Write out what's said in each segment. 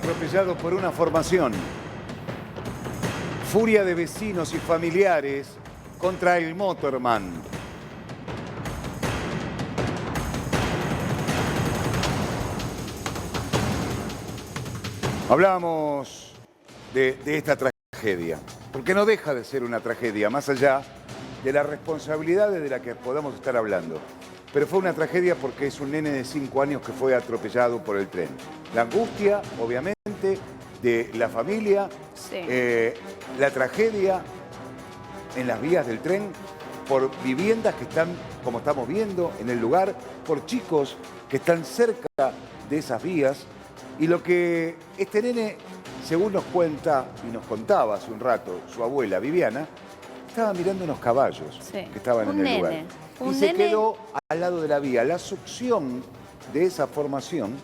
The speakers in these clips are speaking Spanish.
atropellado por una formación. Furia de vecinos y familiares contra el Motorman. Hablábamos de esta tragedia, porque no deja de ser una tragedia, más allá de las responsabilidades de las que podamos estar hablando. Pero fue una tragedia porque es un nene de 5 años que fue atropellado por el tren. La angustia, obviamente, de la familia, Sí. La tragedia en las vías del tren, por viviendas que están, como estamos viendo, en el lugar, por chicos que están cerca de esas vías. Y lo que este nene, según nos cuenta y nos contaba hace un rato su abuela Viviana, estaba mirando unos caballos Sí. que estaban en el lugar. Y se quedó al lado de la vía. La succión de esa formación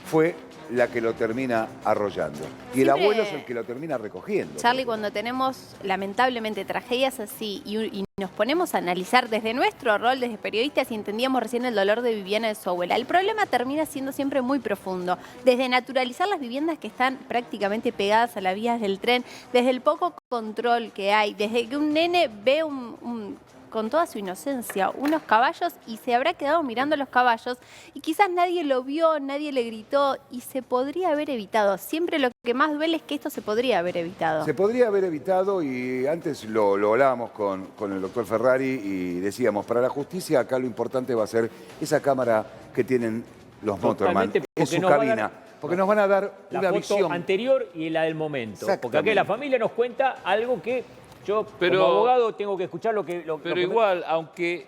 fue la que lo termina arrollando. Y el Siempre, abuelo es el que lo termina recogiendo. Charlie, cuando tenemos lamentablemente tragedias así y nos ponemos a analizar desde nuestro rol desde periodistas y entendíamos recién el dolor de Viviana de su abuela, el problema termina siendo siempre muy profundo. Desde naturalizar las viviendas que están prácticamente pegadas a las vías del tren, desde el poco control que hay, desde que un nene ve con toda su inocencia, unos caballos y se habrá quedado mirando los caballos y quizás nadie lo vio, nadie le gritó y se podría haber evitado. Siempre lo que más duele es que esto se podría haber evitado. Se podría haber evitado y antes lo hablábamos con el doctor Ferrari y decíamos, para la justicia acá lo importante va a ser esa cámara que tienen los Motorman en su cabina. Porque nos van a dar una la foto visión anterior y la del momento. Porque aquí la familia nos cuenta algo que yo, como abogado, tengo que escuchar lo que... Pero igual, aunque...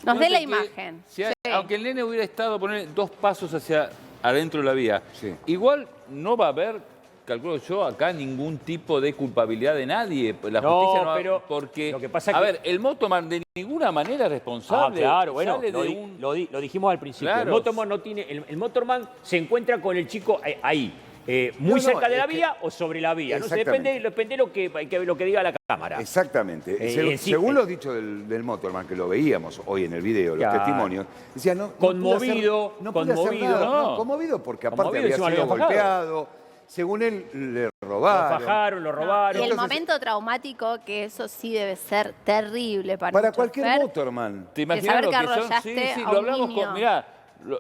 Nos dé la imagen. Sí. Aunque el nene hubiera estado poner 2 pasos hacia adentro de la vía, sí, igual no va a haber, calculo yo, acá ningún tipo de culpabilidad de nadie. La justicia no pero porque, lo que pasa a ver, el Motorman de ninguna manera es responsable. claro, bueno, Sale lo dijimos al principio. Claro. El Motorman no tiene... El Motorman se encuentra con el chico ahí. Muy cerca de la vía o sobre la vía. No sé, depende de lo que diga la cámara. Exactamente. Según los dichos del Motorman, que lo veíamos hoy en el video, los testimonios, decía, conmovido, no pude hacer nada. no. Conmovido porque aparte Conmovido, había sido golpeado. Según él, le robaron. Lo fajaron, lo robaron. Y el momento traumático, que eso sí debe ser terrible para cualquier Motorman. ¿Te imaginas saber lo que que son? arrollaste Sí, a lo un hablamos niño. con... Mirá,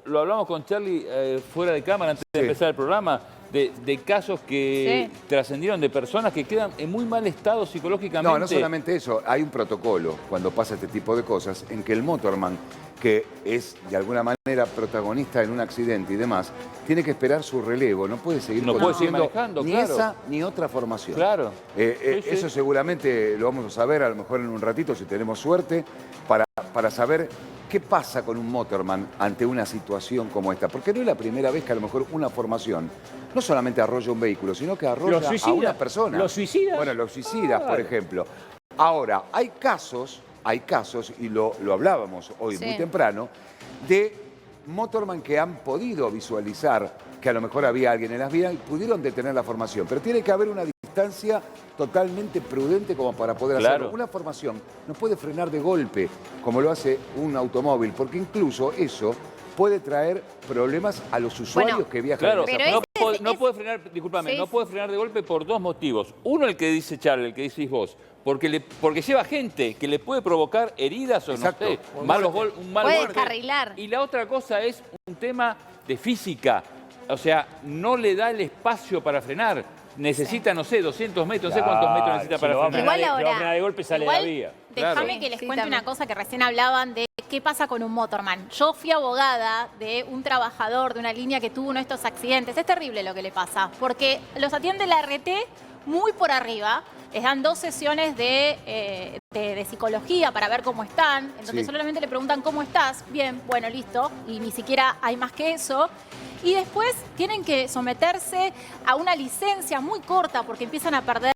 lo hablamos con Charlie fuera de cámara antes de empezar el programa, de casos que trascendieron de personas que quedan en muy mal estado psicológicamente. No solamente eso, hay un protocolo cuando pasa este tipo de cosas en que el Motorman, que es de alguna manera protagonista en un accidente y demás, tiene que esperar su relevo, no puede seguir manejando, ni claro. esa ni otra formación. Claro. Eso seguramente lo vamos a saber a lo mejor en un ratito si tenemos suerte para saber qué pasa con un Motorman ante una situación como esta. Porque no es la primera vez que a lo mejor una formación no solamente arrolla un vehículo, sino que arrolla a una persona. ¿Los suicidas? Bueno, los suicidas, por ejemplo. Ahora, hay casos, y lo hablábamos hoy muy temprano, de Motorman que han podido visualizar que a lo mejor había alguien en las vías y pudieron detener la formación. Pero tiene que haber una distancia totalmente prudente como para poder hacerlo. Una formación no puede frenar de golpe como lo hace un automóvil, porque incluso eso puede traer problemas a los usuarios que viajan. Claro, en no puede frenar, discúlpame, no puede frenar de golpe por 2 motivos. Uno, el que dice Charlie, el que decís vos, porque lleva gente que le puede provocar heridas o no sé, un mal puede golpe. descarrilar. Y la otra cosa es un tema de física. O sea, no le da el espacio para frenar. Necesita, no sé, 200 metros, no sé cuántos metros necesita para frenar. Igual ahora, de golpe sale de la vía. Déjame que les cuente una cosa que recién hablaban de qué pasa con un Motorman. Yo fui abogada de un trabajador de una línea que tuvo uno de estos accidentes. Es terrible lo que le pasa, porque los atiende la RT muy por arriba. Les dan 2 sesiones de psicología para ver cómo están. Entonces solamente le preguntan cómo estás. Bien, bueno, listo. Y ni siquiera hay más que eso. Y después tienen que someterse a una licencia muy corta porque empiezan a perder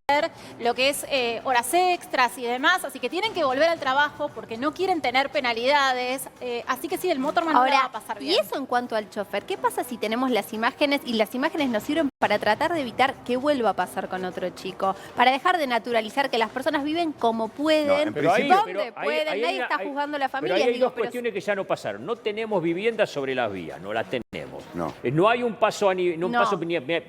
lo que es horas extras y demás. Así que tienen que volver al trabajo porque no quieren tener penalidades. Así que sí, el Motorman no la va a pasar bien. Y eso en cuanto al chofer. ¿Qué pasa si tenemos las imágenes y las imágenes nos sirven para tratar de evitar que vuelva a pasar con otro chico? Para dejar de naturalizar que las personas viven como pueden, donde pueden. Nadie está juzgando a la familia. Pero hay 2 cuestiones que ya no pasaron. No tenemos viviendas sobre las vías, no las tenemos. No. No. No hay un paso a nivel, No.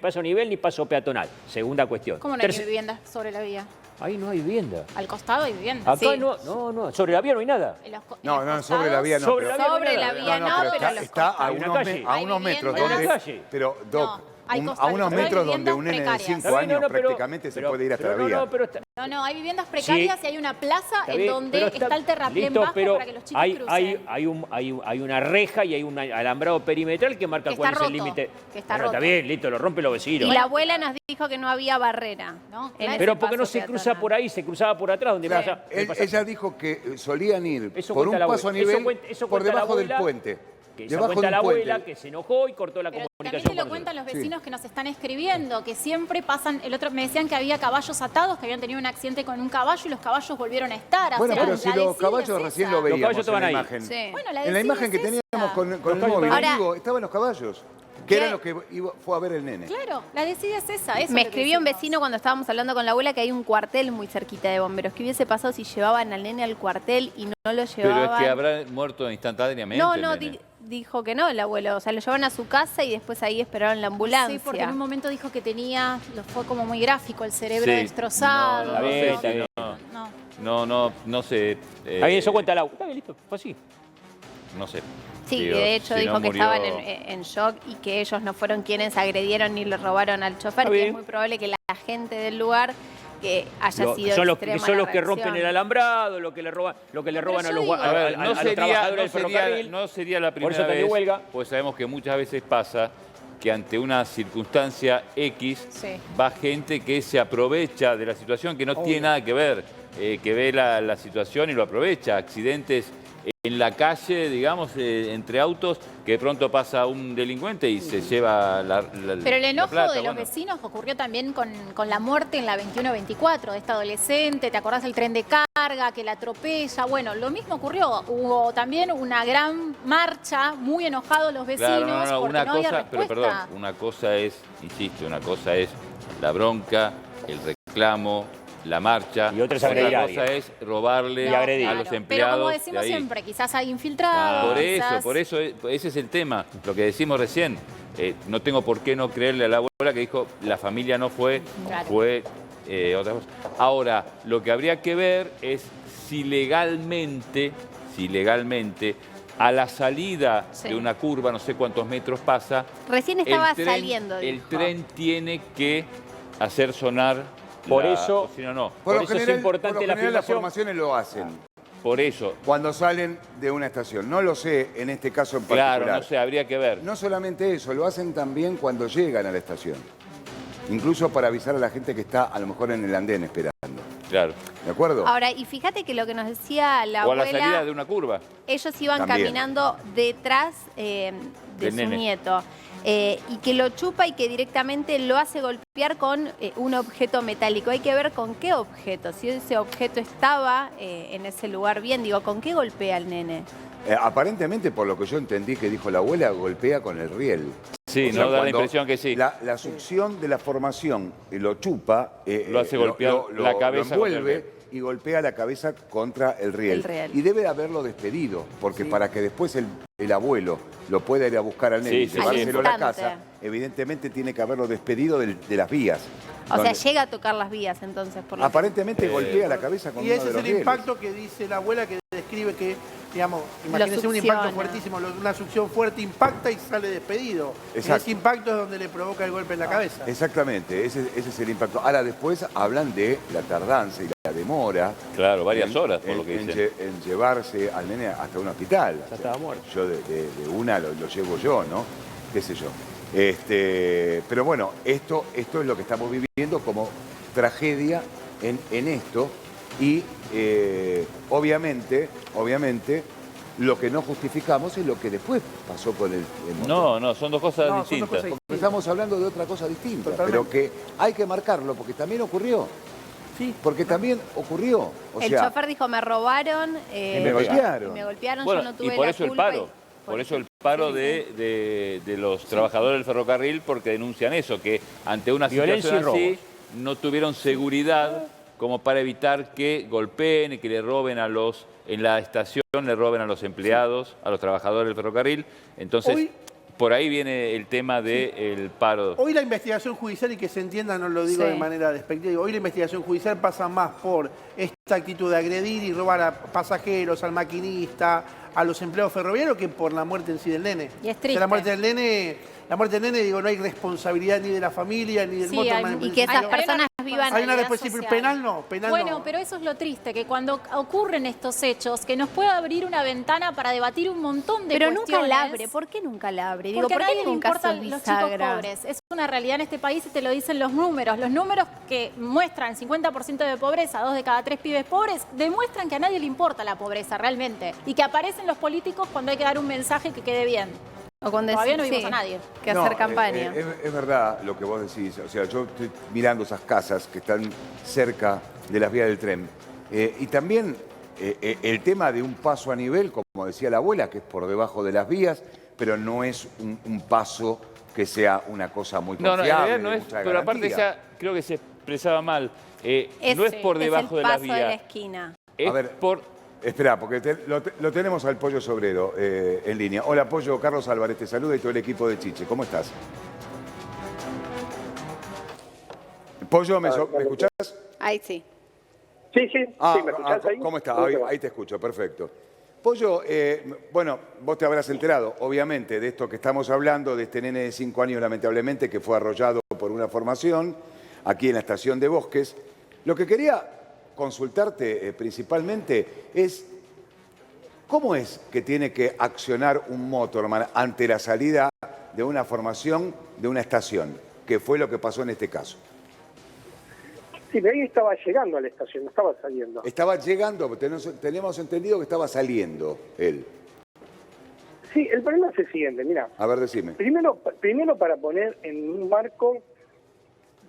paso a nivel ni paso peatonal. Segunda cuestión. ¿Cómo no hay viviendas sobre la vía? Ahí no hay vivienda. Al costado hay viviendas. Acá Sí. no, sobre la vía no hay nada. No, sobre la vía no. Sobre pero- la vía Sobre la vía no, pero pero está a Hay una unos, calle. a unos Hay metros viviendas. donde... Hay una calle. Pero, Doc, hay a costado, unos pero hay metros donde un viviendas nene de precarias. 5 Está bien, años pero- prácticamente se puede ir hasta la pero vía. No, pero está, No, hay viviendas precarias Sí. y hay una plaza está en bien, donde pero está el terraplén listo, bajo pero para que los chicos hay, crucen. hay una reja y hay un alambrado perimetral que marca Que cuál es está el roto, límite. que está Bueno, está roto. bien, listo, lo rompen los vecinos. Y la abuela nos dijo que no había barrera. No, en claro. ese Pero porque no paso se cruza peatonal. por ahí, se cruzaba por atrás, donde Claro, pasa. donde pasa- ella dijo que solían ir Eso por un cuenta la paso a abuela. nivel Eso por cuenta la debajo del abuela, puente. Que esa Debajo cuenta de la un puente. abuela que se enojó y cortó la Pero también comunicación te lo con cuentan nosotros. los vecinos que nos están escribiendo, que siempre pasan, el otro me decían que había caballos atados, que habían tenido un accidente con un caballo y los caballos volvieron a estar. Bueno, O sea, pero si la los desidia caballos es recién esa. lo veíamos caballos en estaban la ahí. imagen. Sí. Bueno, la En la desidia imagen que es esa. teníamos con el caballos móvil, estaban ahí. digo, estaban los caballos, que ¿Qué? eran los que fue a ver el nene. Claro, la desidia es esa. Eso Me es lo que escribió un decimos. vecino cuando estábamos hablando con la abuela que hay un cuartel muy cerquita de bomberos. ¿Qué hubiese pasado si llevaban al nene al cuartel y no lo llevaban? Pero es que habrá muerto instantáneamente. No, el no, nene. dijo que no el abuelo. O sea, lo llevaban a su casa y después ahí esperaron la ambulancia. Sí, porque en un momento dijo que tenía, lo fue como muy gráfico, el cerebro Sí. destrozado. No, no, Está bien, sé está si bien. No. no sé. Está bien, eso cuenta la abuela. Está bien, listo, fue así. No sé. Sí, Digo, de hecho si dijo no que murió- estaban en shock y que ellos no fueron quienes agredieron ni le robaron al chofer, Está que bien. es muy probable que la gente del lugar que haya sido Son de los que extrema la rompen reacción. el alambrado, lo que le roban a los, yo a- digo- a- A ver, a los trabajadores del ferrocarril. no sería la Por eso primera está de vez, huelga. pues sabemos que muchas veces pasa que ante una circunstancia X Sí. va gente que se aprovecha de la situación, que no tiene nada que ver, que ve la situación y lo aprovecha. Accidentes en la calle, digamos, entre autos, que de pronto pasa un delincuente y se lleva la Pero el la enojo plata, de los bueno. vecinos ocurrió también con la muerte en la 21-24 de esta adolescente. ¿Te acordás del tren de carga que la atropella? Bueno, lo mismo ocurrió. Hubo también una gran marcha, muy enojados los vecinos Claro, no, porque una no había cosa, pero respuesta. perdón, una cosa es, insisto, una cosa es la bronca, el reclamo, la marcha. Y otra es agredir a cosa alguien. es robarle Y agredir. a los Pero empleados como de decimos ahí. siempre, quizás hay infiltrados. Por eso, ese es el tema, lo que decimos recién. No tengo por qué no creerle a la abuela que dijo la familia no fue, Claro. fue otra cosa. Ahora, lo que habría que ver es si legalmente, a la salida Sí. de una curva, no sé cuántos metros pasa, Recién estaba saliendo, el dijo. tren tiene que hacer sonar Por la eso- bocina, no. Por eso es importante por lo la general las filmación. formaciones lo hacen Por eso, cuando salen de una estación. No lo sé en este caso en particular. claro, no sé, habría que ver. No solamente eso, lo hacen también cuando llegan a la estación. Incluso para avisar a la gente que está a lo mejor en el andén esperando. Claro. ¿De acuerdo? Ahora, y fíjate que lo que nos decía la O a la abuela, salida de una curva. ellos iban También. caminando detrás de Del su nene. nieto. Y que lo chupa y que directamente lo hace golpear con un objeto metálico. Hay que ver con qué objeto. Si ese objeto estaba en ese lugar bien, digo, ¿con qué golpea al nene? Aparentemente, por lo que yo entendí que dijo la abuela, golpea con el riel. Sí, O sea, no da la cuando impresión que sí. La succión de la formación lo chupa, Lo hace golpear la cabeza lo contra el envuelve riel. y golpea la cabeza contra el riel. El riel. Y debe haberlo despedido, porque para que después el abuelo lo pueda ir a buscar al nene Sí, y sí, llevárselo a sí. la casa, evidentemente tiene que haberlo despedido de las vías. O sea, Donde llega a tocar las vías entonces. Por lo que- aparentemente golpea la cabeza con Y uno ese de es los el rieles. impacto que dice la abuela que describe que, digamos, imagínense un succiona. impacto fuertísimo, una succión fuerte impacta y sale despedido. Exacto. Ese impacto es donde le provoca el golpe en la cabeza. Exactamente, ese es el impacto. Ahora después hablan de la tardanza y la demora. Claro, varias horas, por lo que en dicen. en llevarse al nene hasta un hospital. Ya estaba muerto. Yo de una lo llevo yo, ¿no? Qué sé yo. Pero bueno, esto es lo que estamos viviendo como tragedia en esto. Y obviamente, lo que no justificamos es lo que después pasó con el motor. No, son dos cosas No, son dos distintas. cosas Porque estamos hablando de otra cosa distinta, Totalmente. pero que hay que marcarlo porque también ocurrió. Sí. Porque también ocurrió. O el sea, chofer dijo, me robaron. y me golpearon. y me golpearon, Bueno, yo no tuve y por la eso el culpa paro. Por eso el paro de los trabajadores del ferrocarril, porque denuncian eso, que ante una Violencia situación y así no tuvieron seguridad como para evitar que golpeen y que le roben en la estación, le roben a los empleados, a los trabajadores del ferrocarril. Entonces, Hoy- por ahí viene el tema del paro. Hoy la investigación judicial, y que se entienda, no lo digo de manera despectiva, hoy la investigación judicial pasa más por esta actitud de agredir y robar a pasajeros, al maquinista, a los empleados ferroviarios, que por la muerte en sí del nene. Y es O triste. sea, la muerte del nene, digo, no hay responsabilidad ni de la familia, ni del motorman. Y que esas personas vivan Hay una responsabilidad responsabilidad social. penal, no, penal Bueno, no. pero eso es lo triste, que cuando ocurren estos hechos, que nos puede abrir una ventana para debatir un montón de Pero cuestiones. nunca la abre. ¿Por qué nunca la abre? Digo, Porque a ¿por qué nadie le nunca importan sos los chicos bisagra? pobres. Es una realidad en este país y te lo dicen los números. Los números que muestran 50% de pobreza, 2 de cada 3 pibes pobres, demuestran que a nadie le importa la pobreza realmente. Y que aparecen los políticos cuando hay que dar un mensaje que quede bien. O cuando Todavía no decís, vimos a nadie. que hacer campaña. Es verdad lo que vos decís. O sea, yo estoy mirando esas casas que están cerca de las vías del tren. Y también el tema de un paso a nivel, como decía la abuela, que es por debajo de las vías, pero no es un paso que sea una cosa muy No, confiable. en realidad no de es, mucha pero aparte garantía. ya creo que se expresaba mal. No es por debajo de es el las paso de la vías, esquina. es A ver, por... Espera, porque lo tenemos al Pollo Sobrero en línea. Hola, Pollo. Carlos Álvarez te saluda y todo el equipo de Chiche. ¿Cómo estás? Pollo, ¿me escuchás? Ahí sí. Sí, ¿me escuchás ahí? ¿Cómo estás? Ahí te escucho, perfecto. Pollo, bueno, vos te habrás enterado, obviamente, de esto que estamos hablando, de este nene de 5 años, lamentablemente, que fue arrollado por una formación aquí en la estación de Bosques. Lo que quería consultarte principalmente es, ¿cómo es que tiene que accionar un motorman ante la salida de una formación de una estación? Que fue lo que pasó en este caso. Sí, de ahí estaba llegando a la estación, no estaba saliendo. Estaba llegando, tenemos entendido que estaba saliendo él. Sí, el problema es el siguiente, mira. A ver, decime. Primero para poner en un marco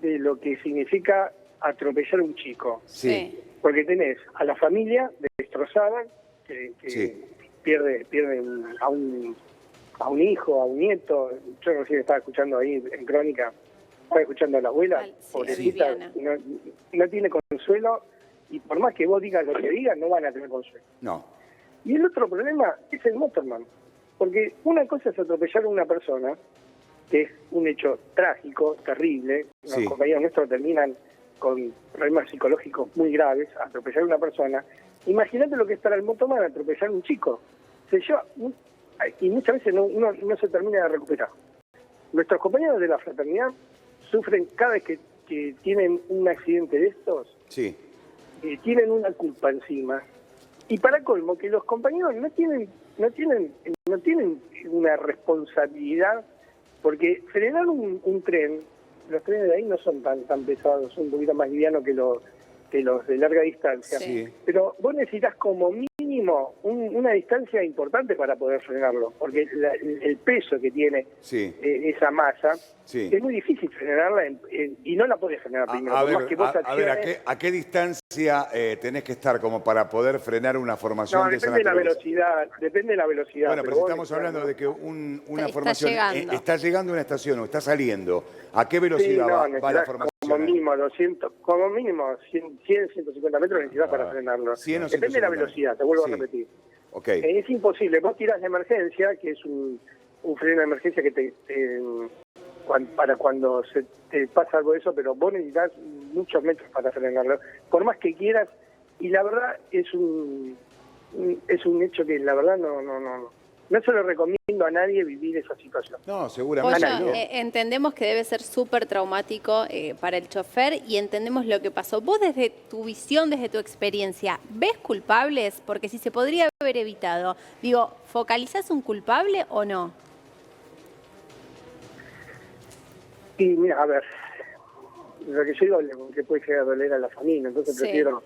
de lo que significa atropellar a un chico. Sí. Porque tenés a la familia destrozada, que Sí. pierde a un hijo, a un nieto. Yo recién estaba escuchando ahí en Crónica, estaba escuchando a la abuela, Sí, pobrecita, Viviana. no tiene consuelo, y por más que vos digas lo que digas, no van a tener consuelo. No. Y el otro problema es el motorman, porque una cosa es atropellar a una persona, que es un hecho trágico, terrible. Los Sí. compañeros nuestros terminan con problemas psicológicos muy graves, atropellar a una persona. Imagínate lo que es para el motorman atropellar a un chico. Se lleva y muchas veces uno no se termina de recuperar. Nuestros compañeros de la fraternidad sufren cada vez que tienen un accidente de estos, Sí. tienen una culpa encima. Y para colmo, que los compañeros no tienen una responsabilidad, porque frenar un tren, los trenes de ahí no son tan pesados, son un poquito más livianos que los de larga distancia. Sí. Pero vos necesitas como mínimo una distancia importante para poder frenarlo, porque el peso que tiene Sí. esa masa, Sí. es muy difícil frenarla y no la podés frenar primero. por más que vos acciones. ¿a qué distancia tenés que estar como para poder frenar una formación No, de esa depende de la naturaleza? velocidad. Bueno, pero vos estamos decís, hablando ¿no? de que una Está formación llegando. está llegando a una estación o está saliendo. ¿A qué Sí, velocidad va la necesitas formación? como mínimo 200, como mínimo 100, 150 metros necesitas para frenarlo. 100 o Depende de la 150. velocidad, te vuelvo Sí. a repetir. Ok. Es imposible. Vos tirás de emergencia, que es un freno de emergencia que para cuando se te pasa algo de eso, pero vos necesitas muchos metros para frenarlo. Por más que quieras, y la verdad es un hecho que la verdad no se lo recomiendo a nadie vivir esa situación. No, seguramente Pollo, no. entendemos que debe ser súper traumático para el chofer y entendemos lo que pasó. Vos desde tu visión, desde tu experiencia, ¿ves culpables? Porque si se podría haber evitado. Digo, ¿focalizás un culpable o no? Y mira, a ver, lo que yo digo que puede llegar a doler a la familia, entonces Sí. prefiero,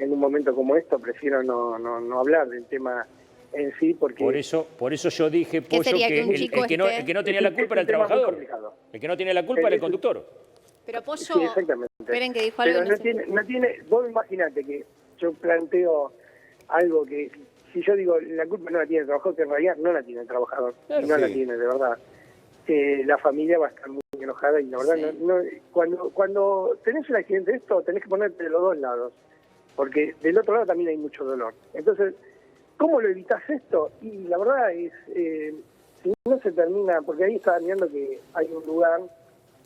en un momento como esto, prefiero no hablar del tema en sí, porque... Por eso yo dije, ¿Qué Pollo, sería que que un el chico que no tenía la culpa era el tema muy trabajador. complicado. El que no tenía la culpa era el conductor. Pero Pollo, Sí, exactamente. esperen que dijo algo. Pero y no sé. no tiene, vos imaginate que yo planteo algo que, si yo digo la culpa no la tiene el trabajador, que en realidad no la tiene el trabajador, Claro. no la Sí. tiene, de verdad. La familia va a estar muy enojada y la verdad, Sí. cuando tenés un accidente de esto, tenés que ponerte de los dos lados, porque del otro lado también hay mucho dolor. Entonces, ¿cómo lo evitas esto? Y la verdad es si no se termina, porque ahí estaba mirando que hay un lugar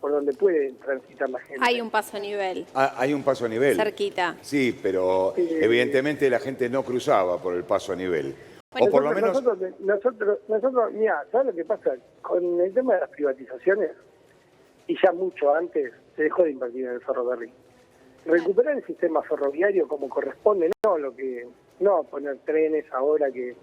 por donde puede transitar la gente. Hay un paso a nivel. Hay un paso a nivel. Cerquita. Sí, pero evidentemente la gente no cruzaba por el paso a nivel. Bueno, o por lo menos... Nosotros, mira, ¿sabes lo que pasa? Con el tema de las privatizaciones, y ya mucho antes, se dejó de invertir en el ferrocarril. Recuperar el sistema ferroviario como corresponde, no poner trenes ahora que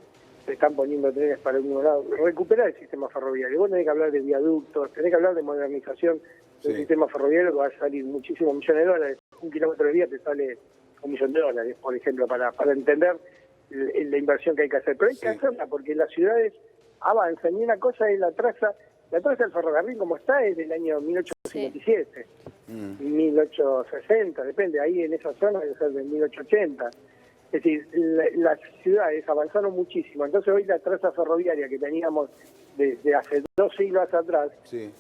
se están poniendo trenes para algún lado. Recuperar el sistema ferroviario. Vos tenés que hablar de viaductos, tenés que hablar de modernización del sistema ferroviario, que va a salir muchísimos millones de dólares. Un kilómetro de vía te sale $1 millón, por ejemplo, para entender la inversión que hay que hacer. Pero hay que hacerla porque las ciudades avanzan. Y una cosa es la traza del ferrocarril como está es del año 1857, 1860, depende, ahí en esa zona debe ser del 1880. Es decir, las ciudades avanzaron muchísimo. Entonces hoy la traza ferroviaria que teníamos desde hace 2 siglos atrás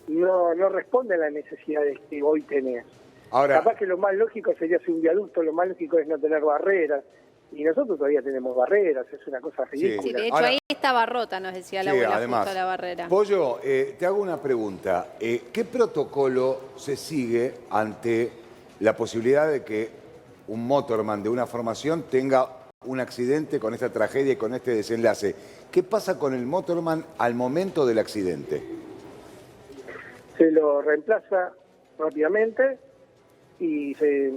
no responde a las necesidades que hoy tenés. Ahora, capaz que lo más lógico sería hacer un viaducto, lo más lógico es no tener barreras. Y nosotros todavía tenemos barreras, es una cosa ridícula. Sí, de hecho ahí estaba rota, nos decía la abuela, además, justo la barrera. Pollo, te hago una pregunta. ¿Qué protocolo se sigue ante la posibilidad de que un motorman de una formación tenga un accidente con esta tragedia y con este desenlace? ¿Qué pasa con el motorman al momento del accidente? Se lo reemplaza rápidamente y se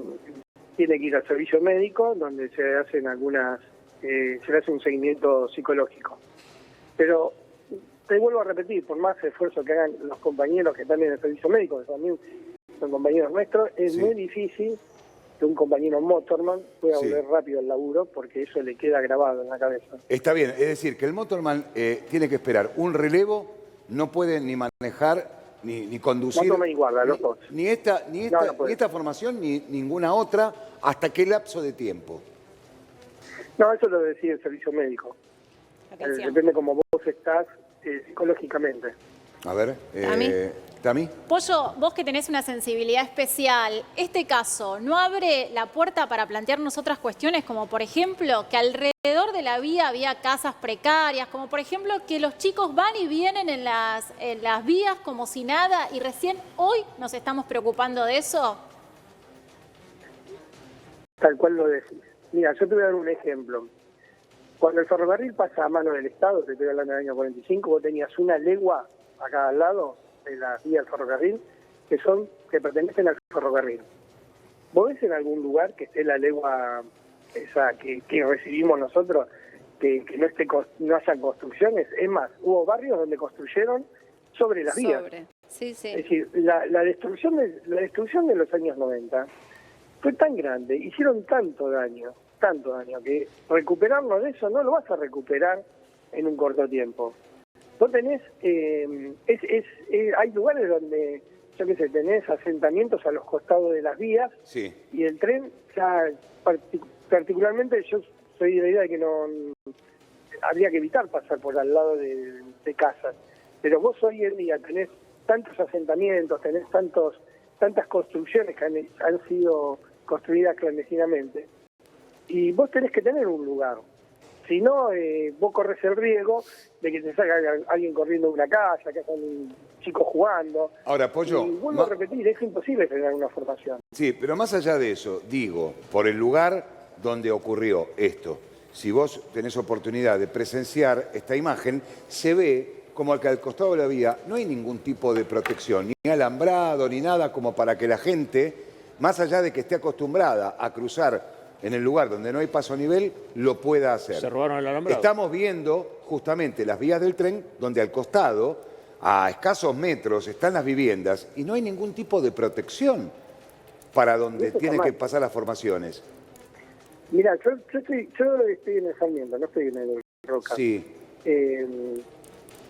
tiene que ir al servicio médico, donde se hacen se le hace un seguimiento psicológico. Pero te vuelvo a repetir, por más esfuerzo que hagan los compañeros que están en el servicio médico, que también son compañeros nuestros, es muy difícil que un compañero motorman pueda volver rápido al laburo, porque eso le queda grabado en la cabeza. Está bien, es decir, que el motorman tiene que esperar un relevo, no puede ni manejar ni conducir. Motorman y guarda, los dos. Ni esta formación ni ninguna otra, ¿hasta qué lapso de tiempo? No, eso lo decide el servicio médico. Depende cómo vos estás psicológicamente. A ver, ¿Tami? Pollo, vos que tenés una sensibilidad especial, este caso no abre la puerta para plantearnos otras cuestiones, como por ejemplo que alrededor de la vía había casas precarias, como por ejemplo que los chicos van y vienen en las vías como si nada y recién hoy nos estamos preocupando de eso? Tal cual lo decís. Mira, yo te voy a dar un ejemplo. Cuando el ferrocarril pasa a mano del Estado, te estoy hablando del año 45, vos tenías una legua acá al lado de las vías del ferrocarril que pertenecen al ferrocarril. ¿Vos ves en algún lugar que esté la legua esa que recibimos nosotros, que no haya construcciones? Es más, hubo barrios donde construyeron sobre las vías. Sí. Es decir, la destrucción de los años 90 fue tan grande, hicieron tanto daño, que recuperarlo de eso no lo vas a recuperar en un corto tiempo. Vos tenés, hay lugares donde, yo qué sé, tenés asentamientos a los costados de las vías y el tren, ya particularmente yo soy de la idea de que no habría que evitar pasar por al lado de casas. Pero vos hoy en día tenés tantos asentamientos, tenés tantas construcciones que han sido construidas clandestinamente, y vos tenés que tener un lugar. Si no, vos corres el riesgo de que te salga alguien corriendo de una casa, que haya un chico jugando. Ahora, Pollo, y vuelvo a repetir, es imposible generar una formación. Sí, pero más allá de eso, digo, por el lugar donde ocurrió esto, si vos tenés oportunidad de presenciar esta imagen, se ve como que al costado de la vía no hay ningún tipo de protección, ni alambrado, ni nada como para que la gente, más allá de que esté acostumbrada a cruzar en el lugar donde no hay paso a nivel, lo pueda hacer. Se robaron el alambrado. Estamos viendo justamente las vías del tren donde al costado, a escasos metros, están las viviendas y no hay ningún tipo de protección para donde tienen que pasar las formaciones. Mira, yo estoy en el Sarmiento, no estoy en el Roca. Sí.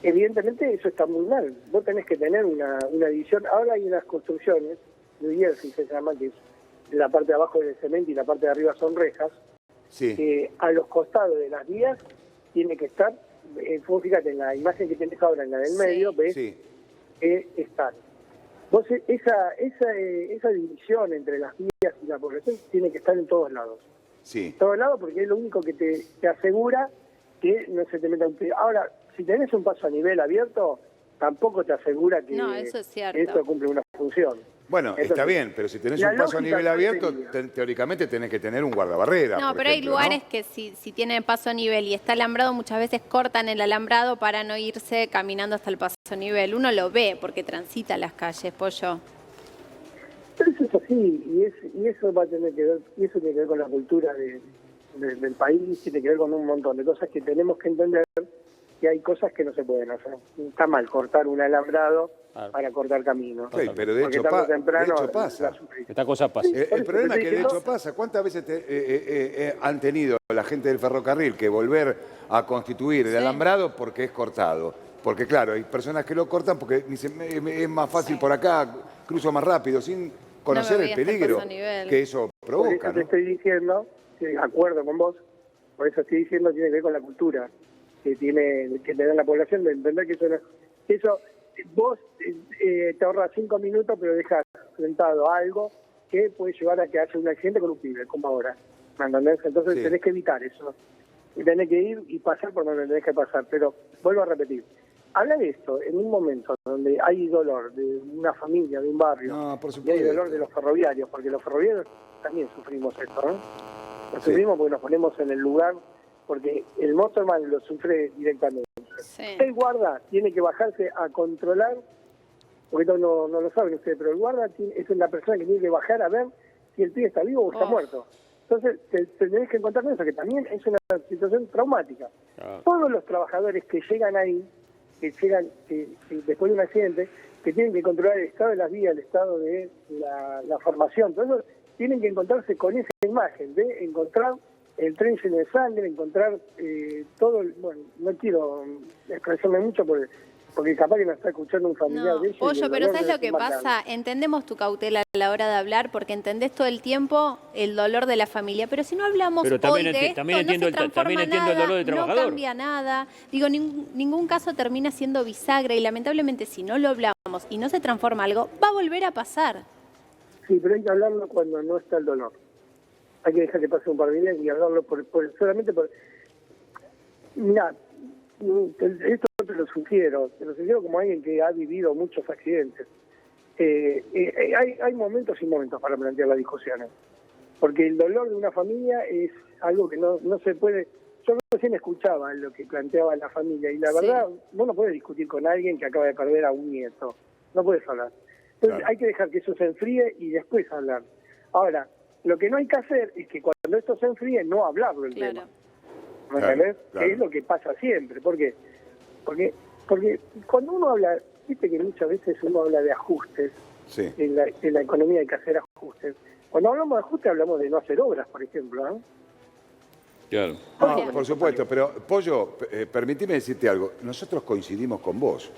Evidentemente eso está muy mal. Vos tenés que tener una división. Ahora hay unas construcciones, New Jersey se llama, que es la parte de abajo del cemento y la parte de arriba son rejas, que a los costados de las vías tiene que estar, vos fíjate en la imagen que tenés ahora, en la del medio, ves que están. Vos esa división entre las vías y la población tiene que estar en todos lados. Sí. En todos lados, porque es lo único que te asegura que no se te meta un pie. Ahora, si tenés un paso a nivel abierto, tampoco te asegura que, No, eso es cierto. que esto cumple una función. Bueno, Entonces, está bien, pero si tenés la un paso a lógica nivel abierto, sería- teóricamente tenés que tener un guardabarrera. No, por pero hay ejemplo, lugares ¿no? que si tienen paso a nivel y está alambrado, muchas veces cortan el alambrado para no irse caminando hasta el paso a nivel. Uno lo ve porque transita las calles, Pollo. Pero eso es así, y eso va a tener que ver, y eso tiene que ver con la cultura del país, tiene que ver con un montón de cosas que tenemos que entender, que hay cosas que no se pueden hacer. Está mal cortar un alambrado para cortar caminos. Sí, pero de Porque hecho, tarde o de temprano hecho pasa. la sufrís. Esta cosa pasa. Sí. El problema es que de diciendo- hecho pasa. ¿Cuántas veces han tenido la gente del ferrocarril que volver a constituir el alambrado porque es cortado? Porque claro, hay personas que lo cortan porque dicen, es más fácil por acá, cruzo más rápido, sin conocer me el voy hasta el peligro paso a nivel. que eso Por provoca, eso te ¿no? estoy diciendo, de acuerdo con vos, por eso estoy diciendo tiene que ver con la cultura que tiene que tener la población, de entender que eso vos te ahorras 5 minutos, pero dejas sentado algo que puede llevar a que haya un accidente con un pibe, como ahora. ¿Me entendés? Entonces Sí. tenés que evitar eso. Y tenés que ir y pasar por donde tenés que pasar. Pero vuelvo a repetir, hablar de esto en un momento donde hay dolor de una familia, de un barrio, No, por y hay supuesto. dolor de los ferroviarios, porque los ferroviarios también sufrimos esto, ¿no? Lo Sí. sufrimos porque nos ponemos en el lugar, porque el motorman lo sufre directamente. Sí. El guarda tiene que bajarse a controlar, porque esto no lo saben ustedes, pero el guarda es la persona que tiene que bajar a ver si el pibe está vivo o está Oh. muerto. Entonces te tenés que encontrar con eso, que también es una situación traumática. Todos los trabajadores que llegan ahí, que después de un accidente, que tienen que controlar el estado de las vías, el estado de la formación, todo eso, tienen que encontrarse con esa imagen de encontrar el tren lleno de sangre, encontrar todo, bueno, no quiero expresarme mucho porque capaz que nos está escuchando un familiar No, de ellos. y Pollo, el pero dolor ¿sabes debe lo que ser más grande. pasa? Entendemos tu cautela a la hora de hablar porque entendés todo el tiempo el dolor de la familia, pero si no hablamos Pero también hoy de esto, también no entiendo se el- transforma también entiendo el nada, dolor del no trabajador. cambia nada. Digo, ningún caso termina siendo bisagra y lamentablemente si no lo hablamos y no se transforma algo, va a volver a pasar. Sí, pero hay que hablarlo cuando no está el dolor. Hay que dejar que pase un par de días y hablarlo solamente por... Mirá, esto te lo sugiero como alguien que ha vivido muchos accidentes. Hay momentos y momentos para plantear las discusiones. Porque el dolor de una familia es algo que no se puede... Yo recién escuchaba lo que planteaba la familia y la Sí. verdad, vos no podés discutir con alguien que acaba de perder a un nieto. No podés hablar. Entonces Claro. hay que dejar que eso se enfríe y después hablar. Ahora, lo que no hay que hacer es que cuando esto se enfríe no hablarlo el Claro. tema. ¿Me Claro, entendés? claro. Que es lo que pasa siempre. ¿Por qué? Porque cuando uno habla, viste que muchas veces uno habla de ajustes, Sí. en la economía hay que hacer ajustes. Cuando hablamos de ajustes hablamos de no hacer obras, por ejemplo, ¿no? Claro. No, por supuesto, pero Pollo, permíteme decirte algo. Nosotros coincidimos con vos.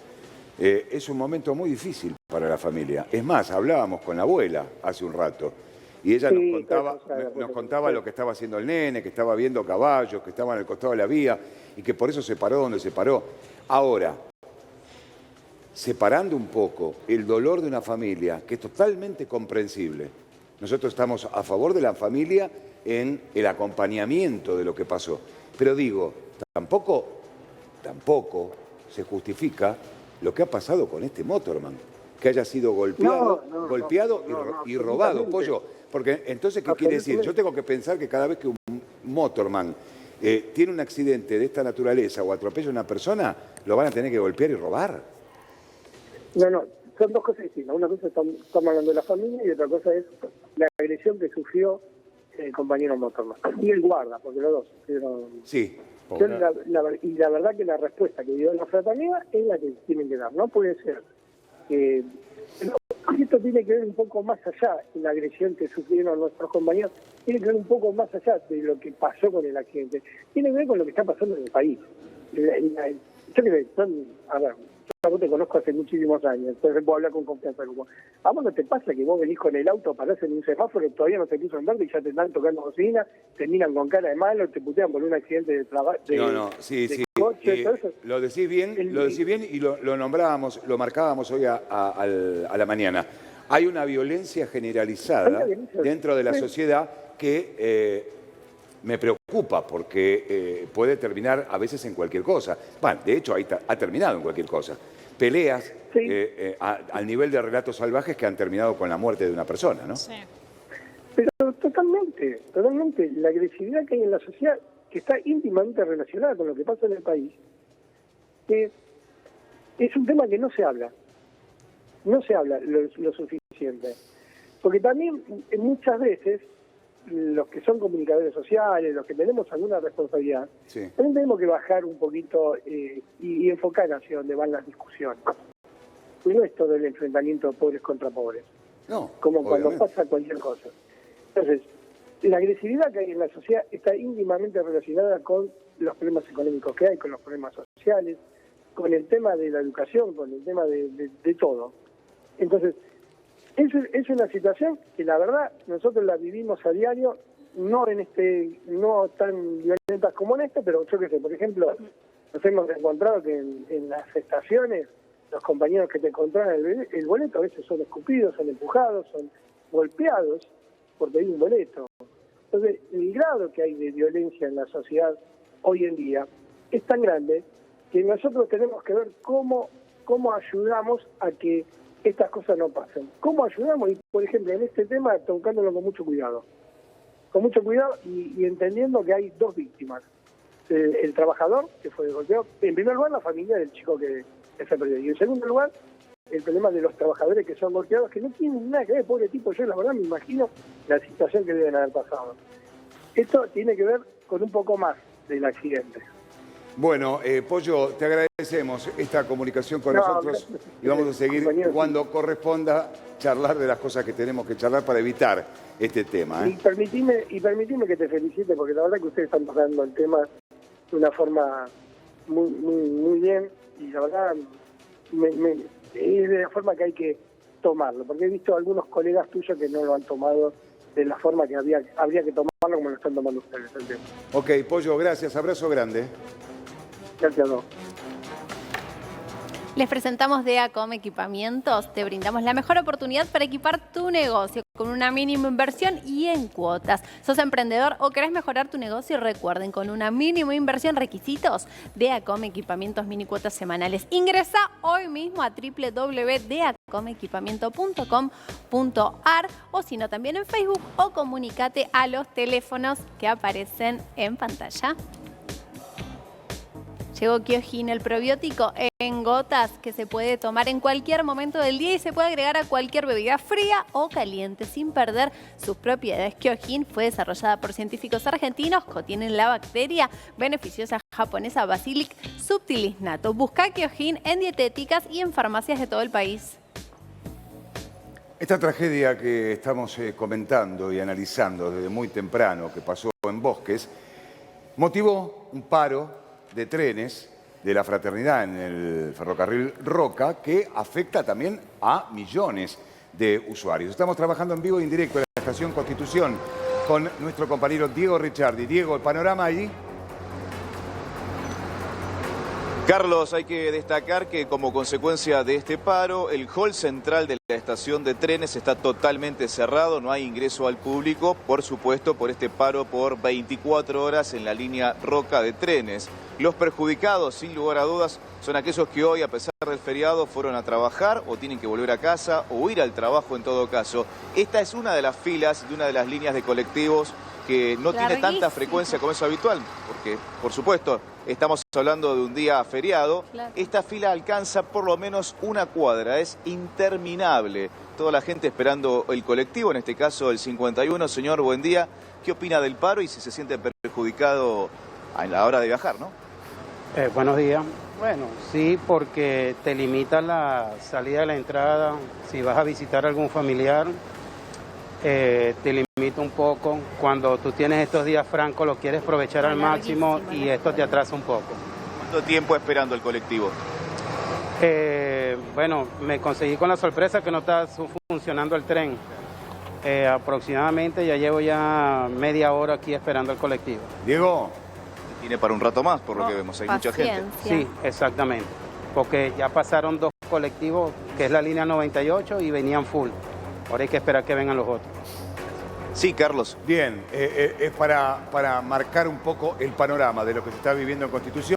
Es un momento muy difícil para la familia. Es más, hablábamos con la abuela hace un rato y ella Sí, nos contaba lo que estaba haciendo el nene, que estaba viendo caballos, que estaban al costado de la vía y que por eso se paró donde se paró. Ahora, separando un poco el dolor de una familia, que es totalmente comprensible, nosotros estamos a favor de la familia en el acompañamiento de lo que pasó. Pero digo, tampoco se justifica lo que ha pasado con este motorman, que haya sido golpeado, y robado, absolutamente. Pollo. Porque entonces, ¿qué quiere decir? Yo tengo que pensar que cada vez que un motorman tiene un accidente de esta naturaleza o atropella a una persona, lo van a tener que golpear y robar. No, son dos cosas distintas. Una cosa estamos hablando de la familia y otra cosa es la agresión que sufrió el compañero motorman. Y el guarda, porque los dos sufrieron. Sí. Y la verdad que la respuesta que dio la fraternidad es la que tienen que dar. No puede ser que... esto tiene que ver un poco más allá de la agresión que sufrieron nuestros compañeros. Tiene que ver un poco más allá de lo que pasó con el accidente. Tiene que ver con lo que está pasando en el país. Yo creo que a ver, yo a vos te conozco hace muchísimos años, entonces puedo hablar con confianza. ¿A vos no te pasa que vos venís con el auto, parás en un semáforo, todavía no se puso en verde y ya te están tocando bocina, te miran con cara de malo, te putean por un accidente de trabajo? Sí. Coche, todo eso. Lo decís bien y lo nombrábamos, lo marcábamos hoy a la mañana. Hay una violencia generalizada dentro de la sociedad que me preocupa. preocupa porque puede terminar a veces en cualquier cosa. Bueno, de hecho, ha terminado en cualquier cosa. Peleas Sí. al nivel de relatos salvajes que han terminado con la muerte de una persona, ¿no? Sí. Pero totalmente. La agresividad que hay en la sociedad, que está íntimamente relacionada con lo que pasa en el país, es un tema que no se habla. No se habla lo suficiente. Porque también muchas veces los que son comunicadores sociales, los que tenemos alguna responsabilidad, Sí. también tenemos que bajar un poquito y enfocar hacia donde van las discusiones. Y no es todo el enfrentamiento de pobres contra pobres, No, como cuando obviamente. pasa cualquier cosa. Entonces, la agresividad que hay en la sociedad está íntimamente relacionada con los problemas económicos que hay, con los problemas sociales, con el tema de la educación, con el tema de todo. Entonces, es una situación que la verdad nosotros la vivimos a diario, no tan violentas como en esta, pero yo qué sé, por ejemplo, nos hemos encontrado que en las estaciones los compañeros que te controlan el boleto a veces son escupidos, son empujados, son golpeados por pedir un boleto. Entonces, el grado que hay de violencia en la sociedad hoy en día es tan grande que nosotros tenemos que ver cómo ayudamos a que estas cosas no pasen. ¿Cómo ayudamos? Y, por ejemplo, en este tema, tocándolo con mucho cuidado. Con mucho cuidado y entendiendo que hay dos víctimas. El trabajador, que fue golpeado. En primer lugar, la familia del chico que se perdió. Y en segundo lugar, el problema de los trabajadores que son golpeados, que no tienen nada que ver, pobre tipo. Yo, la verdad, me imagino la situación que deben haber pasado. Esto tiene que ver con un poco más del accidente. Bueno, Pollo, te agradecemos esta comunicación con nosotros y vamos a seguir cuando corresponda charlar de las cosas que tenemos que charlar para evitar este tema. Y permitime que te felicite, porque la verdad que ustedes están tratando el tema de una forma muy bien, y la verdad es de la forma que hay que tomarlo, porque he visto algunos colegas tuyos que no lo han tomado de la forma que habría que tomarlo como lo están tomando ustedes. El tema. Ok, Pollo, gracias, abrazo grande. Gracias a todos. Les presentamos DEACOM Equipamientos. Te brindamos la mejor oportunidad para equipar tu negocio con una mínima inversión y en cuotas. ¿Sos emprendedor o querés mejorar tu negocio? Recuerden, con una mínima inversión, requisitos, DEACOM Equipamientos, mini cuotas semanales. Ingresa hoy mismo a www.deacomequipamiento.com.ar o si no también en Facebook o comunícate a los teléfonos que aparecen en pantalla. Llegó Kyojin, el probiótico en gotas que se puede tomar en cualquier momento del día y se puede agregar a cualquier bebida fría o caliente sin perder sus propiedades. Kyojin fue desarrollada por científicos argentinos, contienen la bacteria beneficiosa japonesa Bacillus subtilis nato. Busca Kyojin en dietéticas y en farmacias de todo el país. Esta tragedia que estamos comentando y analizando desde muy temprano, que pasó en Bosques, motivó un paro de trenes de la fraternidad en el ferrocarril Roca, que afecta también a millones de usuarios. Estamos trabajando en vivo y en directo en la estación Constitución con nuestro compañero Diego Ricciardi. Diego, ¿el panorama allí? Carlos, hay que destacar que como consecuencia de este paro, el hall central de la estación de trenes está totalmente cerrado, no hay ingreso al público, por supuesto, por este paro por 24 horas en la línea Roca de trenes. Los perjudicados, sin lugar a dudas, son aquellos que hoy, a pesar del feriado, fueron a trabajar o tienen que volver a casa o ir al trabajo en todo caso. Esta es una de las filas de una de las líneas de colectivos que no tiene tanta frecuencia como es habitual, porque, por supuesto, estamos hablando de un día feriado. Claro. Esta fila alcanza por lo menos una cuadra, es interminable. Toda la gente esperando el colectivo, en este caso el 51. Señor, buen día. ¿Qué opina del paro y si se siente perjudicado a la hora de viajar, no? Buenos días. Bueno, sí, porque te limita la salida y la entrada. Si vas a visitar a algún familiar, te limita un poco. Cuando tú tienes estos días francos, lo quieres aprovechar al máximo y esto te atrasa un poco. ¿Cuánto tiempo esperando el colectivo? Bueno, me conseguí con la sorpresa que no está funcionando el tren. Aproximadamente ya llevo media hora aquí esperando el colectivo. Diego. Tiene para un rato más, por lo que vemos, hay mucha gente. Sí, exactamente, porque ya pasaron 2 colectivos, que es la línea 98, y venían full. Ahora hay que esperar que vengan los otros. Sí, Carlos. Bien, es para marcar un poco el panorama de lo que se está viviendo en Constitución.